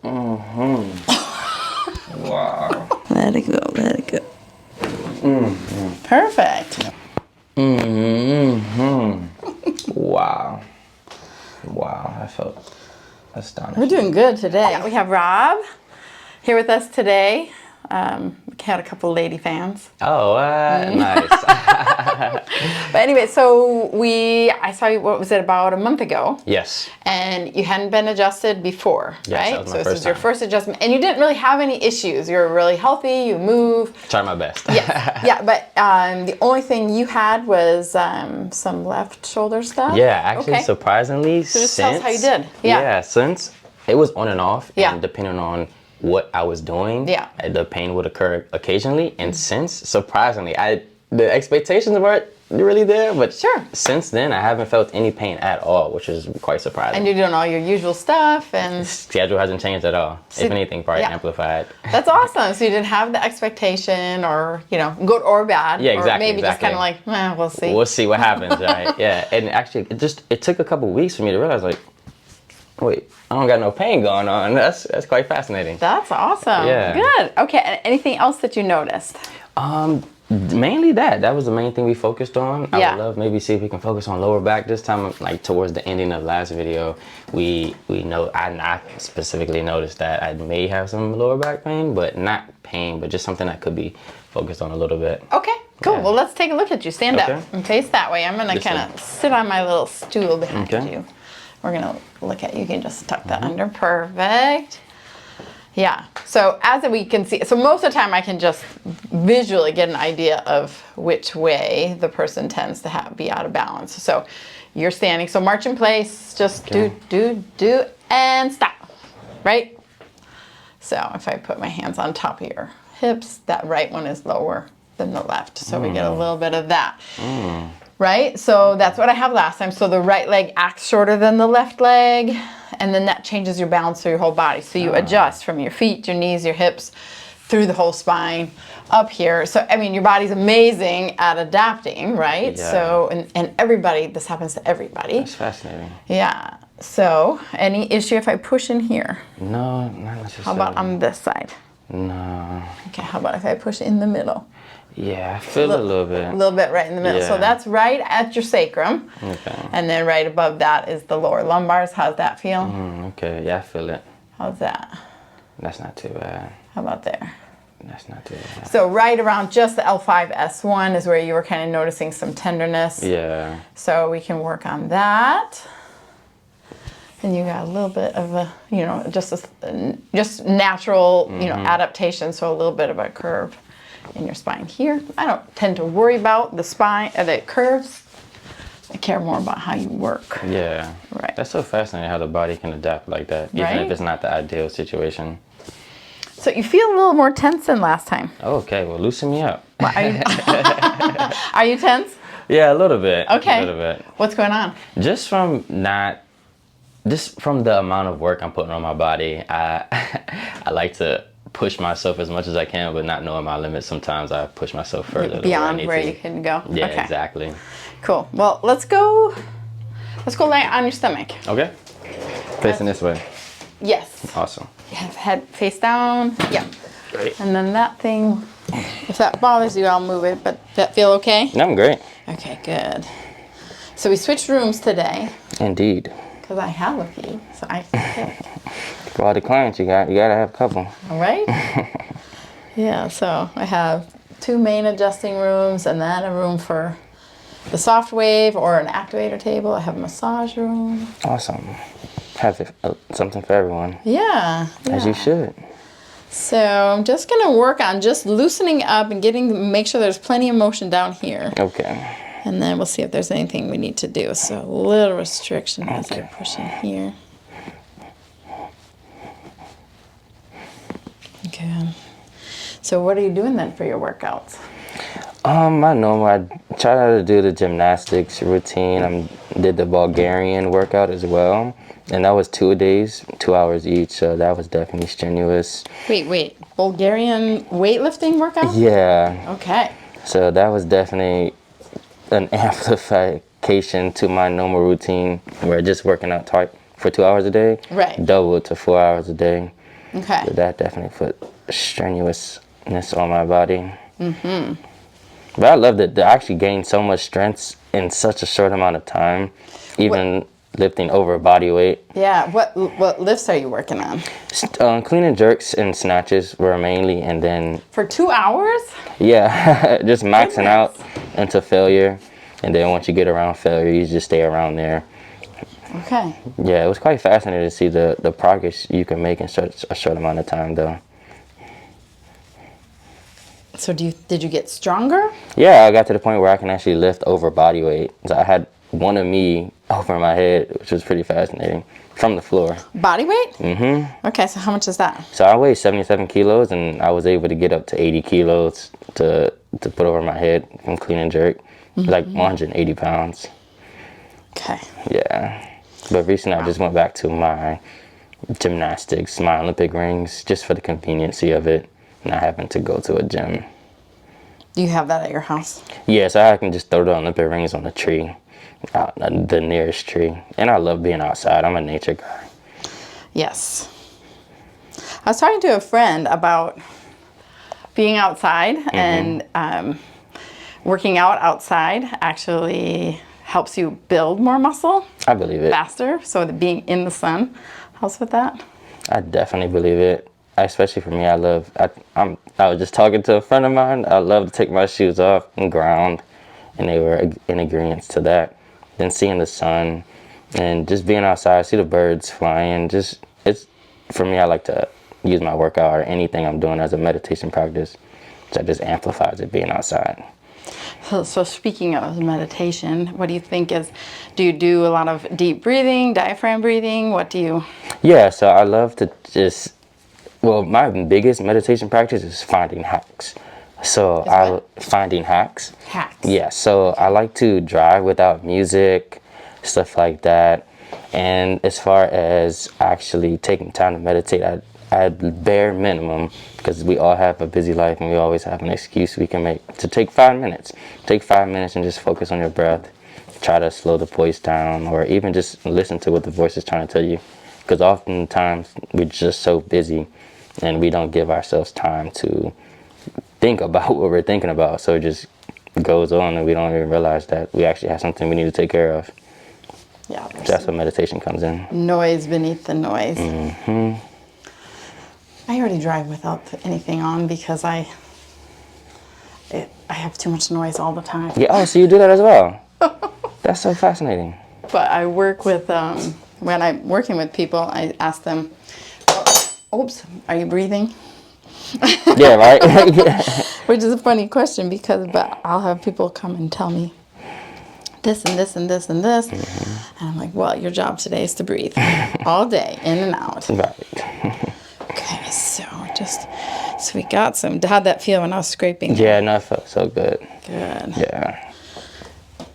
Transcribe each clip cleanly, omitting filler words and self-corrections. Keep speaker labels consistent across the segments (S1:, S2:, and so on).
S1: Wow.
S2: Let it go, let it go. Perfect.
S1: Wow. Wow, I felt astonished.
S2: We're doing good today. We have Rob here with us today. We had a couple lady fans.
S1: Oh, nice.
S2: But anyway, so I saw you, what was it, about a month ago?
S1: Yes.
S2: And you hadn't been adjusted before,
S1: Yes,
S2: right?
S1: that was my
S2: So
S1: first
S2: this is your
S1: time.
S2: first adjustment. And you didn't really have any issues. You were really healthy, you move.
S1: Tried my best.
S2: Yes. Yeah, but the only thing you had was some left shoulder stuff?
S1: Yeah, actually,
S2: Okay.
S1: surprisingly,
S2: So just tell us how you did. Yeah.
S1: Since it was on and off,
S2: Yeah.
S1: and depending on what I was doing, the pain would occur occasionally. And since, surprisingly, the expectations weren't really there, but since then, I haven't felt any pain at all, which is quite surprising.
S2: And you're doing all your usual stuff, and
S1: schedule hasn't changed at all. If anything, probably amplified.
S2: That's awesome. So you didn't have the expectation, or good or bad.
S1: Yeah, exactly.
S2: Or maybe just kind of like, we'll see.
S1: We'll see what happens, right? Yeah. And actually, it took a couple weeks for me to realize, like, wait, I don't got no pain going on. That's quite fascinating.
S2: That's awesome.
S1: Yeah.
S2: Good. Okay. And anything else that you noticed?
S1: Mainly that was the main thing we focused on.
S2: Yeah.
S1: I would love maybe see if we can focus on lower back this time. Like towards the ending of last video, I specifically noticed that I may have some lower back pain, but not pain, but just something that could be focused on a little bit.
S2: Okay, cool.
S1: Yeah.
S2: Well, let's take a look at you. Stand
S1: Okay.
S2: up and face that way. I'm gonna kind of sit on my little stool behind
S1: Okay.
S2: you. We're gonna look at you. You can just tuck that under. Perfect. Yeah, so as we can see, so most of the time I can just visually get an idea of which way the person tends to be out of balance. So you're standing, so march in place, just do, and stop, right? So if I put my hands on top of your hips, that right one is lower than the left. So we get a little bit of that. Right? So that's what I have last time. So the right leg acts shorter than the left leg, and then that changes your balance through your whole body. So you adjust from your feet, your knees, your hips, through the whole spine, up here. So, I mean, your body's amazing at adapting, right?
S1: Yeah.
S2: So, and everybody, this happens to everybody.
S1: That's fascinating.
S2: Yeah. So, any issue if I push in here?
S1: No, not necessarily.
S2: How about on this side?
S1: No.
S2: Okay, how about if I push in the middle?
S1: Yeah, I feel it a little bit.
S2: A little bit right in the middle.
S1: Yeah.
S2: So that's right at your sacrum.
S1: Okay.
S2: And then right above that is the lower lumbars. How's that feel?
S1: Okay, yeah, I feel it.
S2: How's that?
S1: That's not too bad.
S2: How about there?
S1: That's not too bad.
S2: So right around just the L5-S1 is where you were kind of noticing some tenderness.
S1: Yeah.
S2: So we can work on that. And you got a little bit of a, just natural, adaptation. So a little bit of a curve in your spine here. I don't tend to worry about the spine, the curves. I care more about how you work.
S1: Yeah.
S2: Right.
S1: That's so fascinating how the body can adapt like that, even
S2: Right?
S1: if it's not the ideal situation.
S2: So you feel a little more tense than last time.
S1: Okay, well, loosen me up.
S2: Are you tense?
S1: Yeah, a little bit.
S2: Okay.
S1: A little bit.
S2: What's going on?
S1: Just from the amount of work I'm putting on my body, I like to push myself as much as I can, but not knowing my limits. Sometimes I push myself further
S2: Beyond
S1: than
S2: where
S1: I need
S2: you can go?
S1: to. Yeah,
S2: Okay.
S1: exactly.
S2: Cool. Well, let's go lay on your stomach.
S1: Okay. Facing this way.
S2: Yes.
S1: Awesome.
S2: You have head face down. Yeah.
S1: Great.
S2: And then that thing, if that bothers you, I'll move it. But that feel okay?
S1: I'm great.
S2: Okay, good. So we switched rooms today
S1: Indeed.
S2: because I have a few. So I can pick.
S1: For all the clients you gotta have a couple.
S2: All right? Yeah, so I have 2 main adjusting rooms and then a room for the soft wave or an activator table. I have a massage room.
S1: Awesome. Have something for everyone.
S2: Yeah.
S1: As you should.
S2: So I'm just gonna work on just loosening up and make sure there's plenty of motion down here.
S1: Okay.
S2: And then we'll see if there's anything we need to do. So a little restriction as I push in here. Good. So what are you doing then for your workouts?
S1: I try to do the gymnastics routine. I did the Bulgarian workout as well. And that was 2 days, 2 hours each. So that was definitely strenuous.
S2: Wait. Bulgarian weightlifting workout?
S1: Yeah.
S2: Okay.
S1: So that was definitely an amplification to my normal routine where just working out for 2 hours a day.
S2: Right.
S1: Doubled to 4 hours a day.
S2: Okay.
S1: But that definitely put strenuousness on my body. But I loved it. I actually gained so much strength in such a short amount of time, even lifting over body weight.
S2: Yeah. What lifts are you working on?
S1: Clean and jerks and snatches were mainly, and then
S2: For 2 hours?
S1: yeah, just maxing out
S2: Goodness.
S1: into failure. And then once you get around failure, you just stay around there.
S2: Okay.
S1: Yeah, it was quite fascinating to see the progress you can make in such a short amount of time, though.
S2: So did you get stronger?
S1: Yeah, I got to the point where I can actually lift over body weight. So I had one of me over my head, which was pretty fascinating, from the floor.
S2: Body weight? Mm-hmm. Okay, so how much is that?
S1: So I weighed 77 kilos, and I was able to get up to 80 kilos to put over my head from clean and jerk. Like 180 pounds.
S2: Okay.
S1: Yeah. But recently I just went back to my gymnastics, my Olympic rings, just for the conveniency of it, not having to go to a gym.
S2: Do you have that at your house?
S1: Yeah, so I can just throw the Olympic rings on a tree, the nearest tree. And I love being outside. I'm a nature guy.
S2: Yes. I was talking to a friend about being outside and working out outside actually helps you build more muscle
S1: I believe it.
S2: faster. So that being in the sun helps with that.
S1: I definitely believe it. Especially for me, I was just talking to a friend of mine. I love to take my shoes off and ground, and they were in agreement to that. Then seeing the sun and just being outside, see the birds flying. For me, I like to use my workout or anything I'm doing as a meditation practice. So that just amplifies it being outside.
S2: So speaking of meditation, what do you think do you do a lot of deep breathing, diaphragm breathing? What do you?
S1: Yeah, so I love to my biggest meditation practice is finding hacks. Finding hacks.
S2: Hacks.
S1: Yeah, so I like to drive without music, stuff like that. And as far as actually taking time to meditate, at bare minimum, because we all have a busy life and we always have an excuse we can make, to take 5 minutes. Take 5 minutes and just focus on your breath. Try to slow the voice down, or even just listen to what the voice is trying to tell you. Because oftentimes we're just so busy and we don't give ourselves time to think about what we're thinking about. So it just goes on and we don't even realize that we actually have something we need to take care of.
S2: Yeah.
S1: That's what meditation comes in.
S2: Noise beneath the noise.
S1: Mm-hmm.
S2: I already drive without anything on because I have too much noise all the time.
S1: Yeah. Oh, so you do that as well? That's so fascinating.
S2: But I work with, when I'm working with people, I ask them, oops, are you breathing?
S1: Yeah, right?
S2: Which is a funny question but I'll have people come and tell me this and this and this and this. Mm-hmm. And I'm like, well, your job today is to breathe all day, in and out.
S1: Right.
S2: Okay, so we got some. How'd that feel when I was scraping?
S1: Yeah, no, it felt so good.
S2: Good.
S1: Yeah.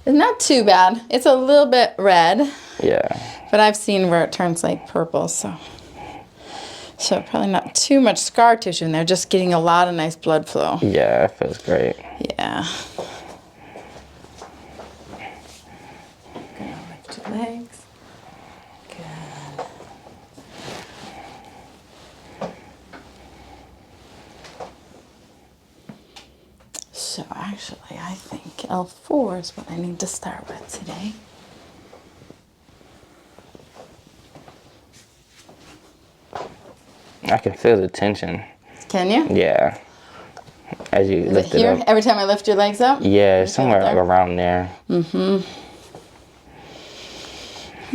S2: It's not too bad. It's a little bit red.
S1: Yeah.
S2: But I've seen where it turns like purple, so probably not too much scar tissue in there, just getting a lot of nice blood flow.
S1: Yeah, it feels great.
S2: Yeah. Gonna lift your legs. Good. So actually, I think L4 is what I need to start with today.
S1: I can feel the tension.
S2: Can you?
S1: Yeah. As you lift it up.
S2: Every time I lift your legs up?
S1: Yeah, somewhere around there.
S2: Mm-hmm.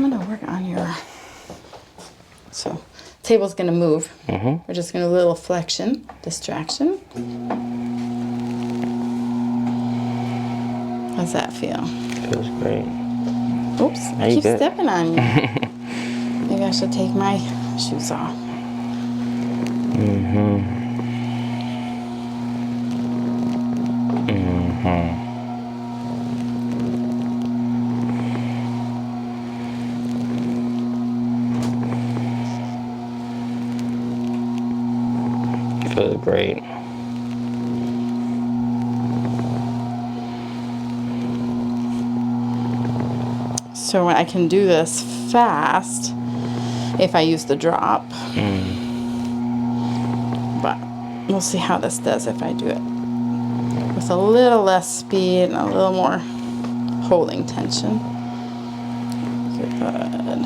S2: I'm gonna work on your. So, table's gonna move. Mm-hmm. We're just gonna do a little flexion, distraction. How's that feel?
S1: Feels great.
S2: Oops, I keep stepping on you. Maybe I should take my shoes off.
S1: Mm-hmm. Mm-hmm. Feels great.
S2: So I can do this fast if I use the drop. But we'll see how this does if I do it with a little less speed and a little more holding tension. Good.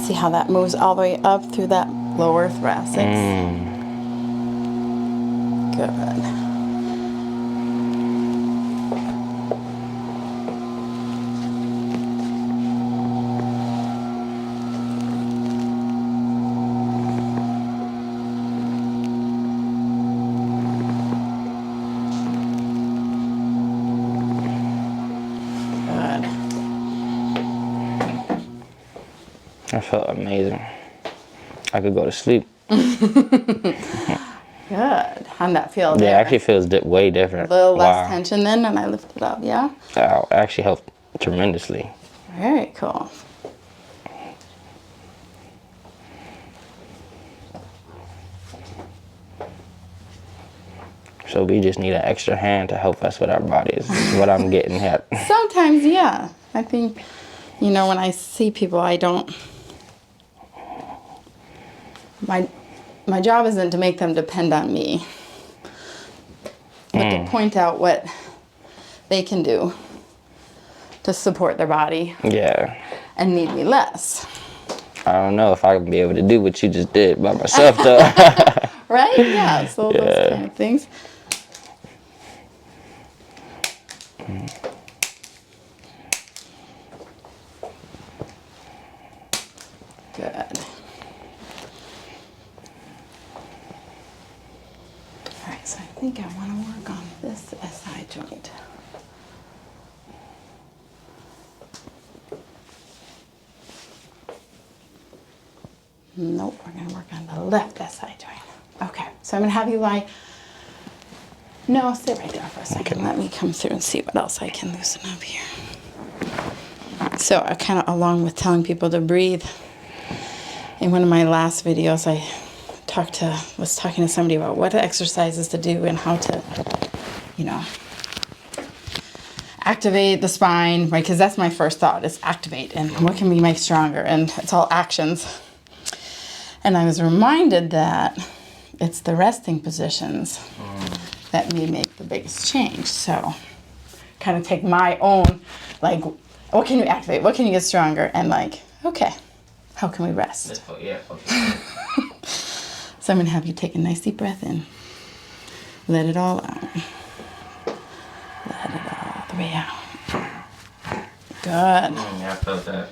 S2: See how that moves all the way up through that lower thoracics. Good.
S1: I felt amazing. I could go to sleep.
S2: Good. How'd that feel
S1: Yeah,
S2: there?
S1: it actually feels way different.
S2: A little less tension then, and I lift it up, yeah?
S1: It actually helped tremendously.
S2: Very cool.
S1: So we just need an extra hand to help us with our bodies, is what I'm getting at.
S2: Sometimes, yeah. I think, you know, when I see people, I don't... My job isn't to make them depend on me, but to point out what they can do to support their body.
S1: Yeah.
S2: And need me less.
S1: I don't know if I can be able to do what you just did by myself, though.
S2: Right? Yeah. So those kind of things. Good. All right, so I think I want to work on this SI joint. Nope, we're going to work on the left SI joint. Okay, so I'm going to have you lie. No, stay right there for a second. Let me come through and see what else I can loosen up here. So I kind of, along with telling people to breathe, in one of my last videos, I was talking to somebody about what exercises to do and how to, you know, activate the spine, right? Because that's my first thought, is activate, and what can we make stronger? And it's all actions. And I was reminded that it's the resting positions that may make the biggest change. So kind of take my own, like, what can you activate? What can you get stronger? And like, okay, how can we rest?
S1: Yeah, okay.
S2: So I'm going to have you take a nice deep breath in. Let it all out. Let it all the way out. Good.
S1: Yeah, I felt that.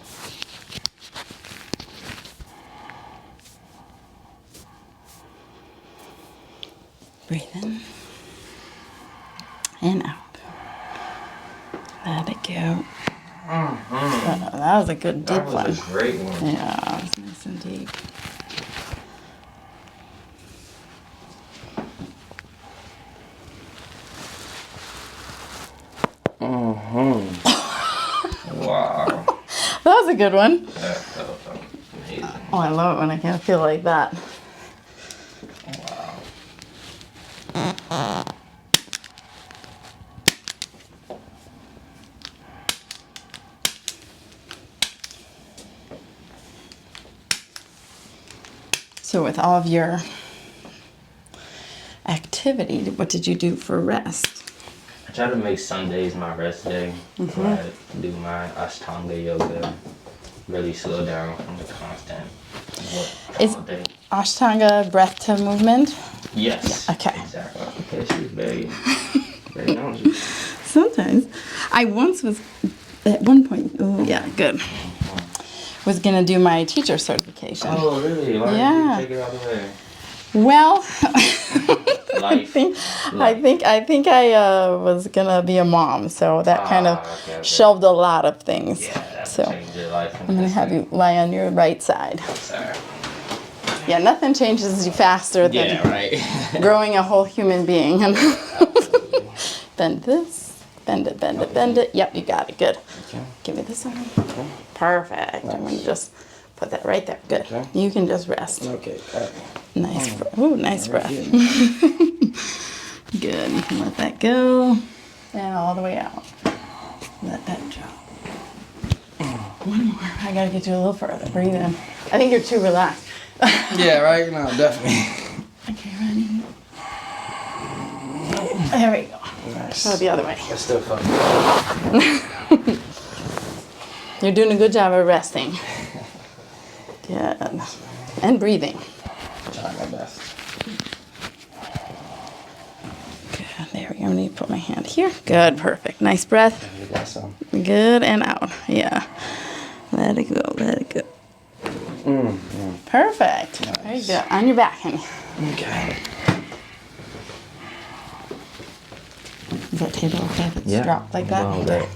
S2: Breathe in and out. Let it go. That was a good deep one.
S1: That was a great one.
S2: Yeah, it was nice and deep.
S1: Wow.
S2: That was a good one.
S1: That felt amazing.
S2: Oh, I love it when I can feel like that.
S1: Wow.
S2: So with all of your activity, what did you do for rest?
S1: I try to make Sundays my rest day. So I do my Ashtanga yoga. Really slow down from the constant work
S2: Is
S1: all day.
S2: Ashtanga breath to movement?
S1: Yes.
S2: Yeah, okay.
S1: Exactly. Okay, she's very, very knowledgeable.
S2: Sometimes. I once was, at one point, oh yeah, good. Was gonna do my teacher certification.
S1: Oh, really? Why
S2: Yeah.
S1: did you take it all the way?
S2: Well,
S1: Life.
S2: I think I was gonna be a mom, so that kind of
S1: okay.
S2: shelved a lot of things.
S1: Yeah, that
S2: So
S1: changed your life.
S2: I'm gonna have you lie on your right side.
S1: Sorry.
S2: Yeah, nothing changes you faster than
S1: Yeah, right.
S2: growing a whole human being. Bend this Bend it, bend it, bend it. Yep, you got it. Good.
S1: Okay.
S2: Give me this arm.
S1: Okay.
S2: Perfect. I'm going to just put that right there. Good.
S1: Okay.
S2: You can just rest.
S1: Okay.
S2: Nice. Ooh, nice breath. Good. You can let that go. And all the way out. Let that drop. One more. I got to get you a little further. Breathe in. I think you're too relaxed.
S1: Yeah, right? No, definitely.
S2: Okay, ready? There we go.
S1: Nice.
S2: Go the other way.
S1: That's still fun.
S2: You're doing a good job of resting. Good. And breathing.
S1: Trying my best.
S2: Good. There we go. I need to put my hand here. Good. Perfect. Nice breath.
S1: You got some.
S2: Good. And out. Yeah. Let it go. Let it go. Perfect.
S1: Nice.
S2: Very good. On your back, honey.
S1: Okay.
S2: Is that table okay if it's dropped like that?
S1: Well, great.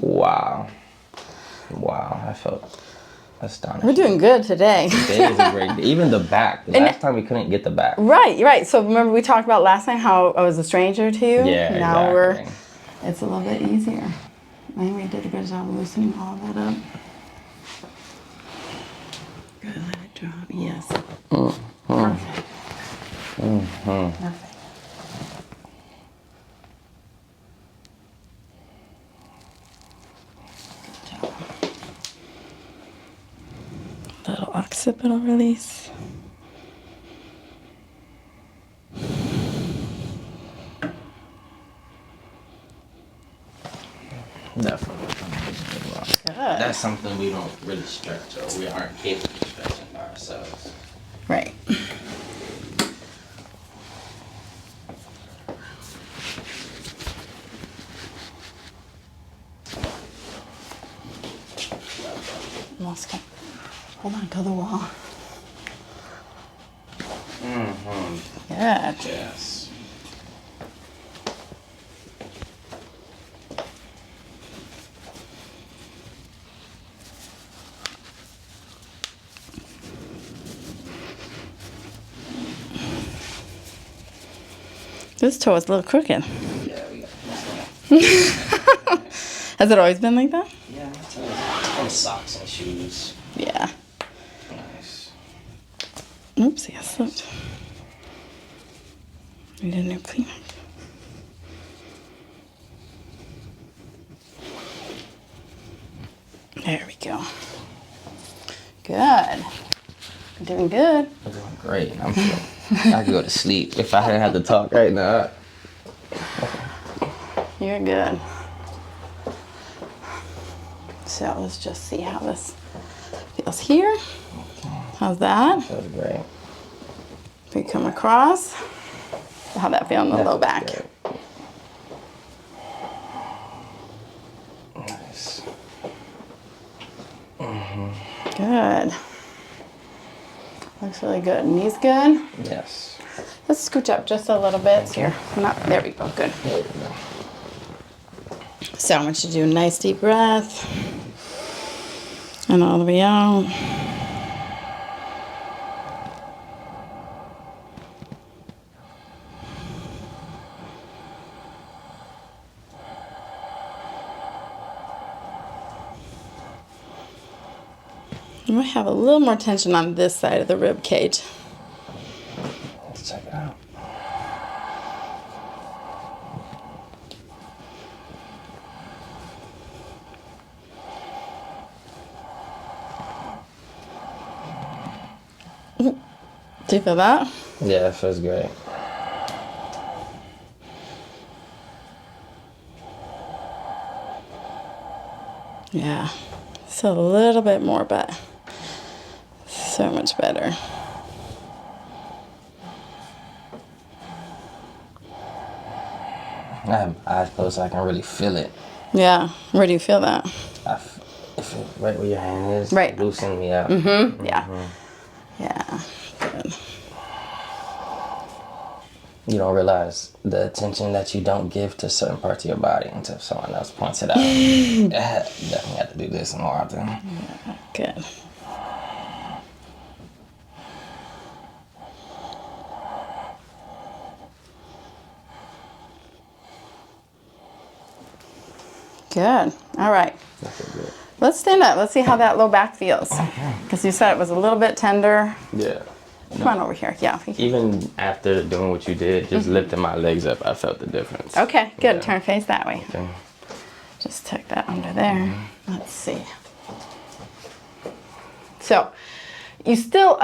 S1: Wow. Wow, I felt astonished.
S2: We're doing good today.
S1: Today is a great day. Even the back. The last time we couldn't get the back.
S2: Right, right. So remember we talked about last night how I was a stranger to you?
S1: Yeah,
S2: Now
S1: exactly.
S2: it's a little bit easier. I think we did a good job of loosening all that up. Good, let it drop. Yes. Perfect. Perfect. Good job. Little occipital release.
S1: Definitely.
S2: Good.
S1: That's something we don't really stretch, or we aren't capable of stretching by ourselves.
S2: Right. Almost come. Hold on to the wall. Good.
S1: Yes.
S2: This toe is a little crooked.
S1: Yeah, we got this.
S2: Has it always been like that?
S1: Yeah, that's on socks and shoes.
S2: Yeah.
S1: Nice.
S2: Oopsie, I slipped. We did a new Kleenex. There we go. Good. You're doing good.
S1: I'm doing great. I could go to sleep if I hadn't had to talk right now.
S2: You're good. So let's just see how this feels here. How's that?
S1: That was great.
S2: If we come across, how'd that feel in the low back?
S1: Great. Nice.
S2: Good. Looks really good. Knees good?
S1: Yes.
S2: Let's scooch up just a little bit. So you're not, there we go. Good.
S1: There we go.
S2: So I want you to do a nice deep breath. And all the way out. You might have a little more tension on this side of the rib cage.
S1: Let's check it out.
S2: Do you feel that?
S1: Yeah, it feels great.
S2: Yeah. It's a little bit more, but so much better.
S1: I have eyes closed so I can really feel it.
S2: Yeah. Where do you feel that?
S1: Right where your hand is.
S2: Right.
S1: Loosen me up.
S2: Yeah. Yeah. Good.
S1: You don't realize the attention that you don't give to certain parts of your body until someone else points it out. Definitely have to do this more often.
S2: Yeah, good. Good. All right.
S1: Good.
S2: Let's stand up. Let's see how that low back feels. Because you said it was a little bit tender.
S1: Yeah.
S2: Come on over here. Yeah.
S1: Even after doing what you did, just lifting my legs up, I felt the difference.
S2: Okay, good.
S1: Yeah.
S2: Turn face that way.
S1: Okay.
S2: Just tuck that under there. Let's see. So, you still,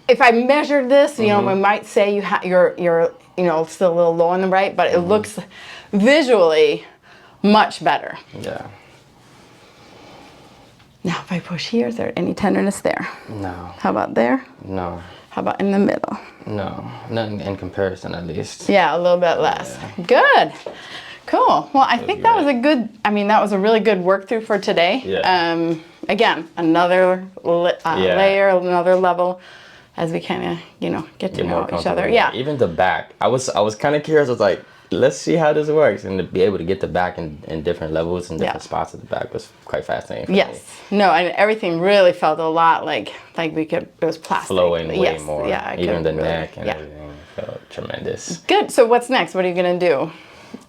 S2: if I measured this, you know, we might say you're you know, still a little low on the right, but it looks visually much better.
S1: Yeah.
S2: Now, if I push here, is there any tenderness there?
S1: No.
S2: How about there?
S1: No.
S2: How about in the middle?
S1: No. Nothing in comparison, at least.
S2: Yeah, a little bit less.
S1: Yeah.
S2: Good. Cool. Well, I think that was a good, I mean, that was a really good work through for today.
S1: Yeah.
S2: Again, another layer, another level as we kind of, you know, get to know each other. Yeah.
S1: Even the back. I was kind of curious. I was like, let's see how this works. And to be able to get the back in different levels and different spots of the back was quite fascinating for me.
S2: No, and everything really felt a lot like we could, it was plastic.
S1: Flowing way more.
S2: Yeah.
S1: Even the neck and everything felt tremendous.
S2: Good. So what's next? What are you going to do?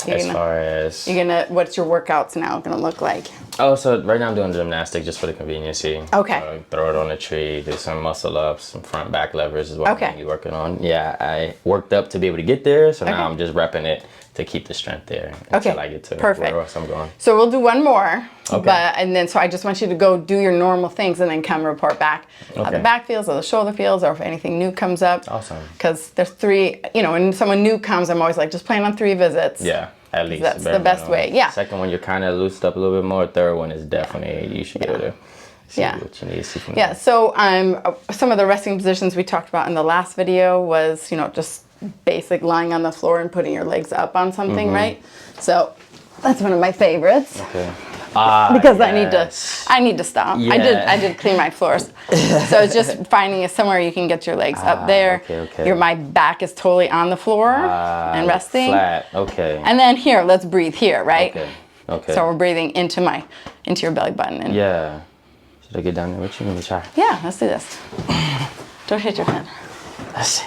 S2: What's your workouts now going to look like?
S1: Oh, so right now I'm doing gymnastics just for the conveniency.
S2: Okay.
S1: Throw it on a tree, do some muscle ups, some front back levers is what I'm going to be working on. Yeah, I worked up to be able to get there, so now I'm just repping it to keep the strength there until I get to where else I'm going.
S2: So we'll do one more, so I just want you to go do your normal things and then come report back how the back feels or the shoulder feels or if anything new comes up.
S1: Awesome.
S2: Because there's 3, you know, when someone new comes, I'm always like, just plan on 3 visits.
S1: Yeah, at least.
S2: That's the best way, yeah.
S1: Second one, you're kind of loosened up a little bit more. Third one is definitely, you should be able to see what you need to see from there.
S2: So some of the resting positions we talked about in the last video was, you know, just basic lying on the floor and putting your legs up on something, right? So that's one of my favorites.
S1: Okay.
S2: Because I need to stop.
S1: Yeah.
S2: I did clean my floors. So it's just finding somewhere you can get your legs up there.
S1: Okay.
S2: My back is totally on the floor and resting.
S1: Flat. Okay.
S2: And then here, let's breathe here, right?
S1: Okay.
S2: So we're breathing into your belly button. And
S1: yeah. Should I get down there with you? Let me try.
S2: Yeah, let's do this. Don't hit your head.
S1: Let's see.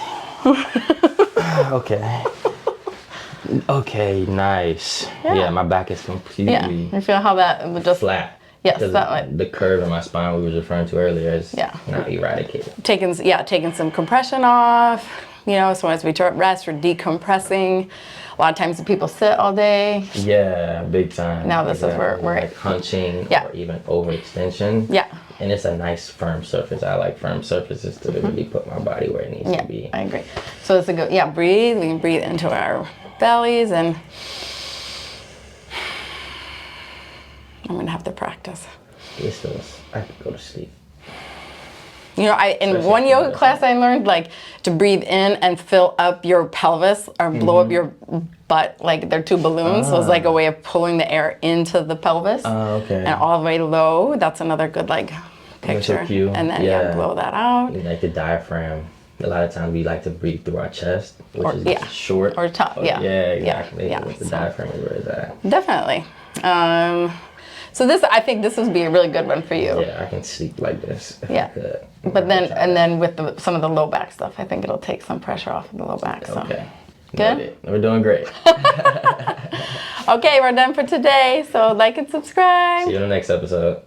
S1: Okay, nice. Yeah, my back is completely
S2: you feel how that would just
S1: flat.
S2: Yes, that way.
S1: The curve in my spine we were referring to earlier is now eradicated.
S2: Taking some compression off, you know, so as we rest, we're decompressing. A lot of times people sit all day.
S1: Yeah, big time.
S2: Now this is where we're
S1: like hunching or even overextension.
S2: Yeah.
S1: And it's a nice firm surface. I like firm surfaces to really put my body where it needs to be.
S2: I agree. So it's a good, breathe. We can breathe into our bellies and I'm going to have to practice.
S1: I could go to sleep.
S2: You know, in one yoga class I learned like to breathe in and fill up your pelvis or blow up your butt like they're 2 balloons. So it's like a way of pulling the air into the pelvis. And all the way low. That's another good like picture. And then blow that out.
S1: Like the diaphragm. A lot of times we like to breathe through our chest, which is short.
S2: Or top,
S1: Yeah, exactly. With the diaphragm is where it's at.
S2: Definitely. So I think this would be a really good one for you.
S1: Yeah, I can sleep like this.
S2: But then with some of the low back stuff, I think it'll take some pressure off of the low back. So.
S1: Okay.
S2: Good?
S1: We're doing great.
S2: Okay, we're done for today. So like and subscribe.
S1: See you in the next episode.